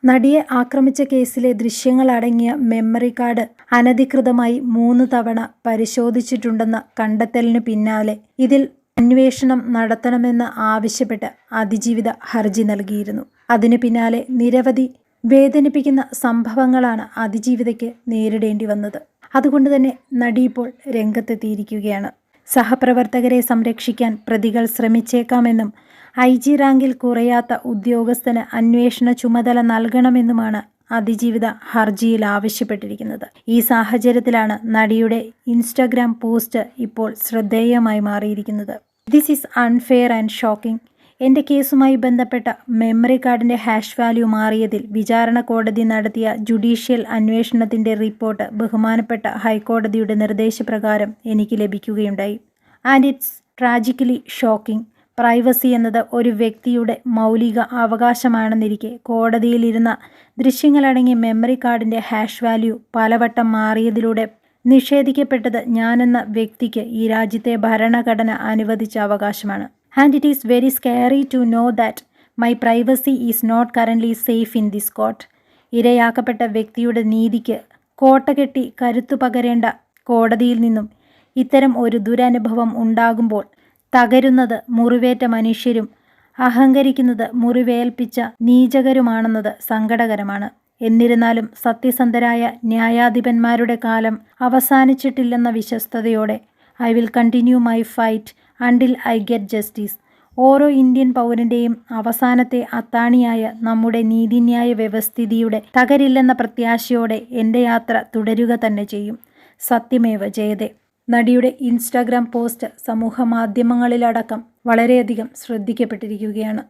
നടിയെ ആക്രമിച്ച കേസിലെ ദൃശ്യങ്ങളടങ്ങിയ മെമ്മറി കാർഡ് അനധികൃതമായി 3 തവണ പരിശോധിച്ചിട്ടുണ്ടെന്ന കണ്ടെത്തലിനു പിന്നാലെ ഇതിൽ അന്വേഷണം നടത്തണമെന്ന് ആവശ്യപ്പെട്ട് അതിജീവിത ഹർജി നൽകിയിരുന്നു. അതിനു പിന്നാലെ നിരവധി വേദനിപ്പിക്കുന്ന സംഭവങ്ങളാണ് അതിജീവിതയ്ക്ക് നേരിടേണ്ടി വന്നത്. അതുകൊണ്ട് തന്നെ നടി ഇപ്പോൾ രംഗത്തെത്തിയിരിക്കുകയാണ്. സഹപ്രവർത്തകരെ സംരക്ഷിക്കാൻ പ്രതികൾ ശ്രമിച്ചേക്കാമെന്നും IG റാങ്കിൽ കുറയാത്ത ഉദ്യോഗസ്ഥന് അന്വേഷണ ചുമതല നൽകണമെന്നുമാണ് അതിജീവിത ഹർജിയിൽ ആവശ്യപ്പെട്ടിരിക്കുന്നത്. ഈ സാഹചര്യത്തിലാണ് നടിയുടെ ഇൻസ്റ്റഗ്രാം പോസ്റ്റ് ഇപ്പോൾ ശ്രദ്ധേയമായി മാറിയിരിക്കുന്നത്. This is unfair and shocking. എൻ്റെ കേസുമായി ബന്ധപ്പെട്ട മെമ്മറി കാർഡിൻ്റെ ഹാഷ് വാല്യൂ മാറിയതിൽ വിചാരണ കോടതി നടത്തിയ ജുഡീഷ്യൽ അന്വേഷണത്തിൻ്റെ റിപ്പോർട്ട് ബഹുമാനപ്പെട്ട ഹൈക്കോടതിയുടെ നിർദ്ദേശപ്രകാരം എനിക്ക് ലഭിക്കുകയുണ്ടായി. And it's tragically shocking. Privacy എന്നത് ഒരു വ്യക്തിയുടെ മൗലിക അവകാശമാണെന്നിരിക്കെ കോടതിയിലിരുന്ന ദൃശ്യങ്ങളടങ്ങിയ മെമ്മറി കാർഡിൻ്റെ ഹാഷ് വാല്യൂ പലവട്ടം മാറിയതിലൂടെ നിഷേധിക്കപ്പെട്ടത് ഞാനെന്ന വ്യക്തിക്ക് ഈ രാജ്യത്തെ ഭരണഘടന അനുവദിച്ച അവകാശമാണ്. And it is very scary to know that my privacy is not currently safe in this court. ഇരയാക്കപ്പെട്ട വ്യക്തിയുടെ നീതിക്ക് കോട്ട കെട്ടി കരുത്തു പകരേണ്ട കോടതിയിൽ നിന്നും ഇത്തരം ഒരു ദുരനുഭവം ഉണ്ടാകുമ്പോൾ തകരുന്നത് മുറിവേറ്റ മനുഷ്യരും അഹങ്കരിക്കുന്നത് മുറിവേൽപ്പിച്ച നീചകരുമാണെന്നത് സങ്കടകരമാണ്. എന്നിരുന്നാലും സത്യസന്ധരായ ന്യായാധിപന്മാരുടെ കാലം അവസാനിച്ചിട്ടില്ലെന്ന വിശ്വസ്തയോടെ I will continue my fight until I get justice. ഓരോ ഇന്ത്യൻ പൗരൻ്റെയും അവസാനത്തെ അത്താണിയായ നമ്മുടെ നീതിന്യായ വ്യവസ്ഥിതിയുടെ തകരില്ലെന്ന പ്രത്യാശയോടെ എൻ്റെ യാത്ര തുടരുക തന്നെ ചെയ്യും. സത്യമേവ ജയതേ. നടിയുടെ ഇൻസ്റ്റാഗ്രാം പോസ്റ്റ് സമൂഹ മാധ്യമങ്ങളിലടക്കം വളരെയധികം ശ്രദ്ധിക്കപ്പെട്ടിരിക്കുകയാണ്.